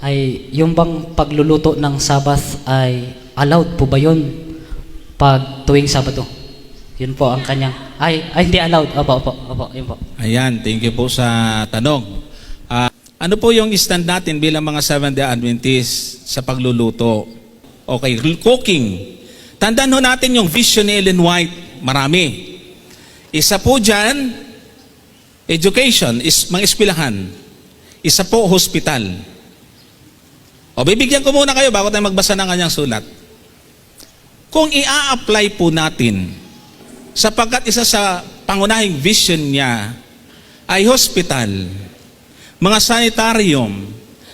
ay yung bang pagluluto ng Sabbath ay allowed po ba yun pag tuwing Sabado? Yun po ang kanyang, hindi allowed. Opo, yun po. Ayan, thank you po sa tanong. Ano po yung stand natin bilang mga Seventh-day Adventists sa pagluluto? Okay, cooking. Tandaan ho natin yung vision ni Ellen White, marami. Isa po dyan, education, mga eskwelahan. Isa po, hospital. O, bibigyan ko muna kayo bago tayo magbasa ng kanyang sulat. Kung i-apply po natin, sapagkat isa sa pangunahing vision niya ay hospital, mga sanitarium,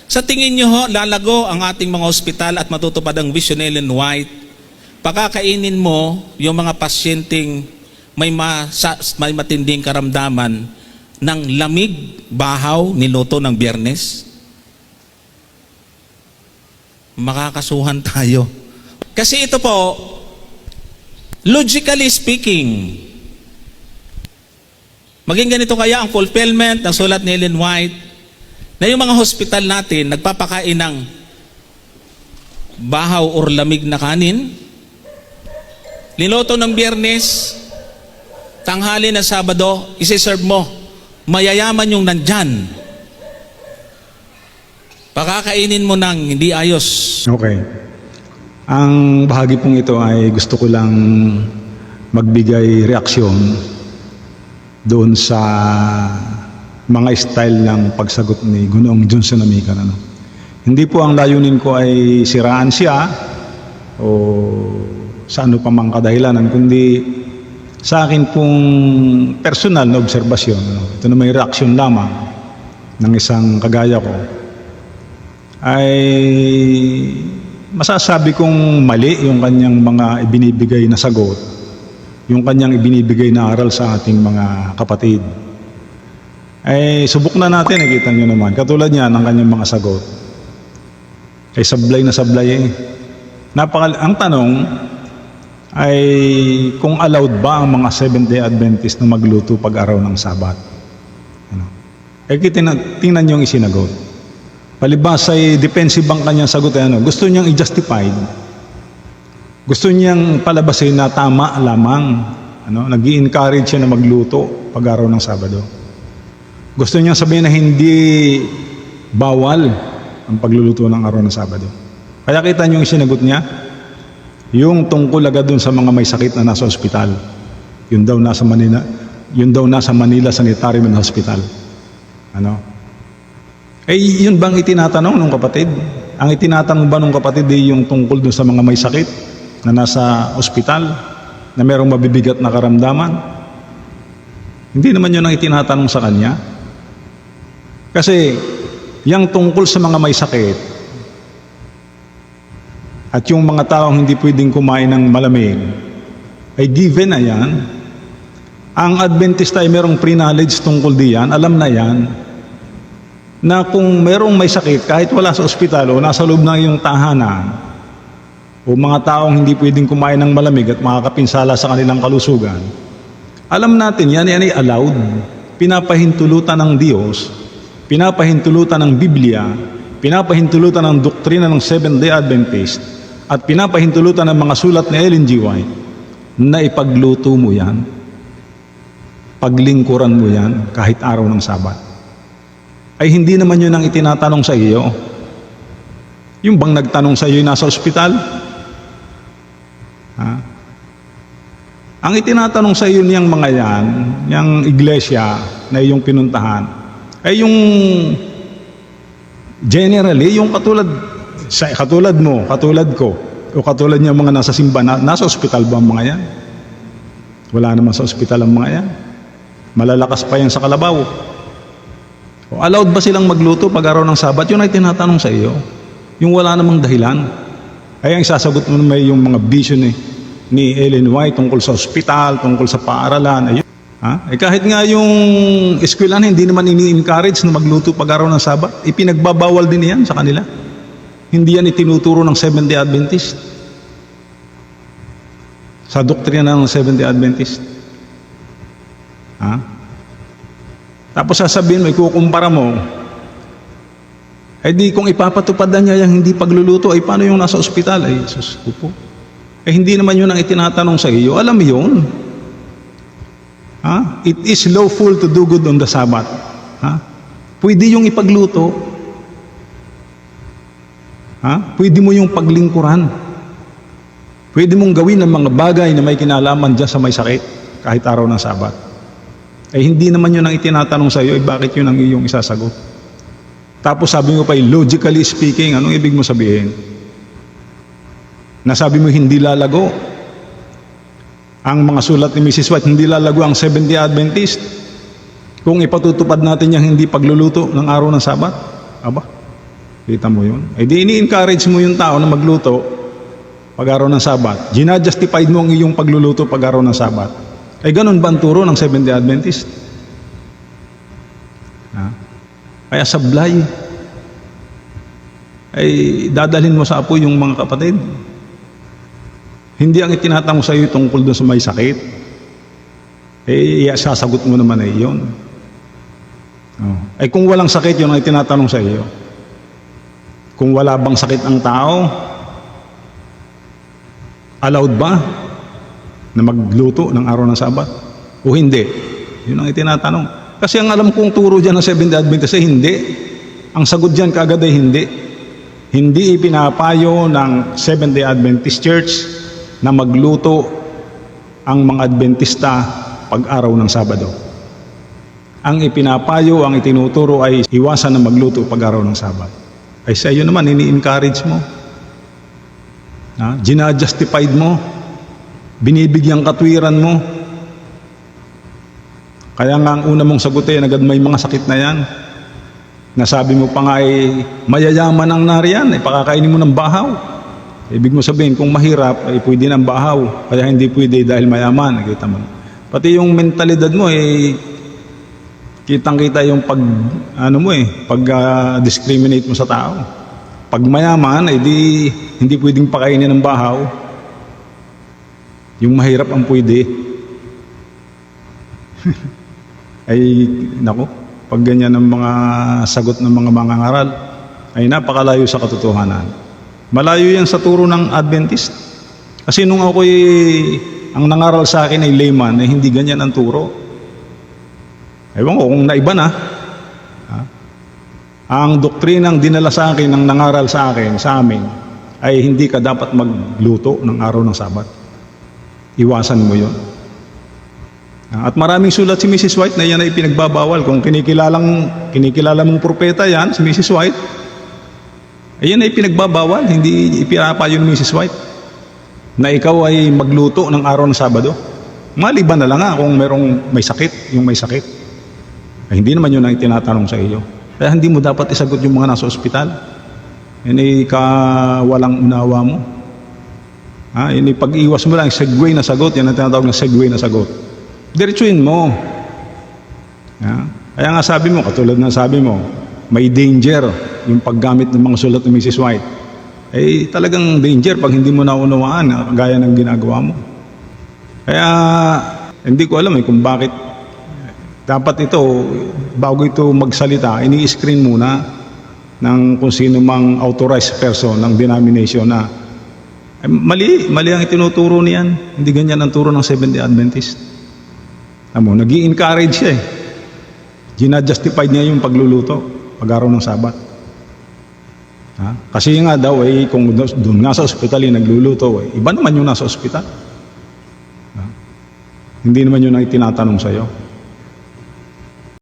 sa tingin niyo ho, lalago ang ating mga hospital at matutupad ang vision ni Ellen White, pakakainin mo yung mga pasyenteng may matinding karamdaman ng lamig, bahaw, niluto ng Biyernes? Makakasuhan tayo. Kasi ito po, logically speaking, maging ganito kaya ang fulfillment ng sulat ni Ellen White na yung mga hospital natin nagpapakain ng bahaw or lamig na kanin, niluto ng Biyernes, tanghali na Sabado, isi-serve mo, mayayaman yung nandyan. Pakakainin mo ng hindi ayos. Okay. Ang bahagi pong ito ay gusto ko lang magbigay reaksyon doon sa mga style ng pagsagot ni Ginoong Johnson Amican. Hindi po ang layunin ko ay siraan siya o sa ano pa mang kadahilanan, kundi sa akin pong personal na obserbasyon. Ito na may reaksyon lamang ng isang kagaya ko, ay masasabi kong mali yung kanyang mga ibinibigay na sagot, yung kanyang ibinibigay na aral sa ating mga kapatid. Ay subok na natin, nakita nyo naman, katulad niya ng kanyang mga sagot. Ay sablay na sablay eh. Ang tanong ay kung allowed ba ang mga Seventh-day Adventists na magluto pag araw ng Sabat. Eh tingnan nyo yung isinagot. Palibas ay defensive ang kanyang sagot. Gusto niyang i-justified. Gusto niyang palabasin na tama lamang. Nag-i-encourage siya na magluto pag araw ng Sabado. Gusto niyang sabihin na hindi bawal ang pagluluto ng araw ng Sabado. Kaya kita niyo yung sinagot niya, yung tungkol agad dun sa mga may sakit na nasa ospital. Yun daw nasa Manila Sanitarium and Hospital. Yun bang itinatanong ng kapatid? Ang itinatanong ba ng kapatid ay yung tungkol dun sa mga may sakit na nasa ospital, na merong mabibigat na karamdaman? Hindi naman yun ang itinatanong sa kanya. Kasi yung tungkol sa mga may sakit at yung mga taong hindi pwedeng kumain ng malamig ay given na yan. Ang Adventist ay merong pre-knowledge tungkol diyan, alam na yan, na kung merong may sakit, kahit wala sa ospital o nasa loob ng iyong tahanan, o mga taong hindi pwedeng kumain ng malamig at makakapinsala sa kanilang kalusugan, alam natin yan ay allowed. Pinapahintulutan ng Diyos, pinapahintulutan ng Biblia, pinapahintulutan ng doktrina ng Seventh-day Adventist, at pinapahintulutan ng mga sulat ni Ellen G. White na ipagluto mo yan, paglingkuran mo yan kahit araw ng Sabat. Ay hindi naman yun ang itinatanong sa iyo. Yung bang nagtanong sa iyo yung nasa ospital? Ang itinatanong sa iyo niyang mga yan, yung iglesia na iyong pinuntahan, ay yung generally, yung katulad mo, katulad ko, o katulad niya mga nasa simbahan, nasa ospital ba ang mga yan? Wala naman sa ospital ang mga yan. Malalakas pa yan sa kalabaw. O allowed ba silang magluto pag araw ng Sabat? Yun ay tinatanong sa iyo. Yung wala namang dahilan. Ay ang isasagot mo naman yung mga vision ni Ellen White tungkol sa ospital, tungkol sa paaralan. Ayun. Kahit nga yung eskwelahan hindi naman ini-encourage na magluto pag araw ng Sabat, ipinagbabawal din yan sa kanila. Hindi yan itinuturo ng Seventh-day Adventist. Sa doktrina ng Seventh-day Adventist. Tapos sasabihin mo, ikukumpara mo, Eh di kung ipapatupad na niya yung hindi pagluluto, ay paano yung nasa ospital? Ay, sus ko po. Eh hindi naman yun ang itinatanong sa iyo. Alam mo yun? Ha? It is lawful to do good on the Sabbath. Ha? Pwede yung ipagluto. Ha? Pwede mo yung paglingkuran. Pwede mong gawin ng mga bagay na may kinalaman dyan sa may sakit kahit araw ng Sabat. Eh hindi naman yun ang itinatanong sa iyo, eh bakit yun ang iyong isasagot? Tapos sabi mo pa, logically speaking, anong ibig mo sabihin? Nasabi mo hindi lalago ang mga sulat ni Mrs. White, hindi lalago ang Seventh-day Adventist kung ipatutupad natin yung hindi pagluluto ng araw ng Sabat. Aba, kita mo yun? Eh di ini-encourage mo yung tao na magluto pag araw ng Sabat. Gina-justified mo ang iyong pagluluto pag araw ng Sabat. Eh ganun ba ang turo ng Seventh-day Adventist? Ha? Kaya sablay ay dadalhin mo sa apo yung mga kapatid. Hindi ang itinatanong sa iyo tungkol doon sa may sakit. Eh sasagot mo naman ay yun. Oh. Ay kung walang sakit, yun ang itinatanong sa iyo. Kung wala bang sakit ang tao, allowed ba na magluto ng araw ng Sabat? O hindi? Yun ang itinatanong. Kasi ang alam kong turo dyan ng Seventh-day Adventist ay hindi. Ang sagot dyan kaagad ay hindi. Hindi ipinapayo ng Seventh-day Adventist Church na magluto ang mga Adventista pag araw ng Sabado. Ang ipinapayo, ang itinuturo ay iwasan na magluto pag araw ng Sabat. Ay sa iyo naman, ini-encourage mo. Gina-justified mo. Binibigyang katwiran mo. Kaya nga ang una mong sagutin, agad may mga sakit na yan. Nasabi mo pa nga ay mayayaman ang nariyan, ay pakakainin mo ng bahaw. Ibig mo sabihin, kung mahirap, ay pwede ng bahaw. Kaya hindi pwede dahil mayaman. Nakita mo. Pati yung mentalidad mo, kitang-kita yung discriminate mo sa tao. Pag mayaman, hindi pwedeng pakainin ng bahaw. Yung mahirap ang pwede. Ay, nako, pag ganyan ang mga sagot ng mga mangangaral, ay napakalayo sa katotohanan. Malayo yan sa turo ng Adventist. Kasi nung ang nangaral sa akin ay layman, ay hindi ganyan ang turo. Ewan ko kung naiba na. Ang doktrinang dinala sa akin, ang nangaral sa akin, sa amin, ay hindi ka dapat magluto ng araw ng Sabat. Iwasan mo yun. At maraming sulat si Mrs. White na yan ay pinagbabawal. Kung kinikilala mong propeta yan, si Mrs. White, ayan ay pinagbabawal. Hindi ipinapayo ni Mrs. White na ikaw ay magluto ng araw ng Sabado. Maliban na lang kung may sakit, yung may sakit. Ay, hindi naman yun ang tinatanong sa iyo. Kaya hindi mo dapat isagot yung mga nasa ospital. Yan ay kawalang unawa mo. Yan ay pag-iwas mo lang, segue na sagot. Yan ang tinatawag na segue na sagot. Diretsuin mo. Kaya nga sabi mo, katulad na sabi mo, may danger yung paggamit ng mga sulat ng Mrs. White. Eh talagang danger pag hindi mo naunawaan gaya ng ginagawa mo. Kaya hindi ko alam kung bakit dapat ito, bago ito magsalita, ini-screen muna ng kung sino mang authorized person ng denomination na mali ang itinuturo niyan. Hindi ganyan ang turo ng Seventh-day Adventist. Nag-i-encourage siya Gina-justified niya yung pagluluto pag araw ng Sabat. Kasi nga daw kung doon nga sa ospital nagluluto, iba naman yung nasa ospital. Hindi naman yun ang itinatanong sa iyo.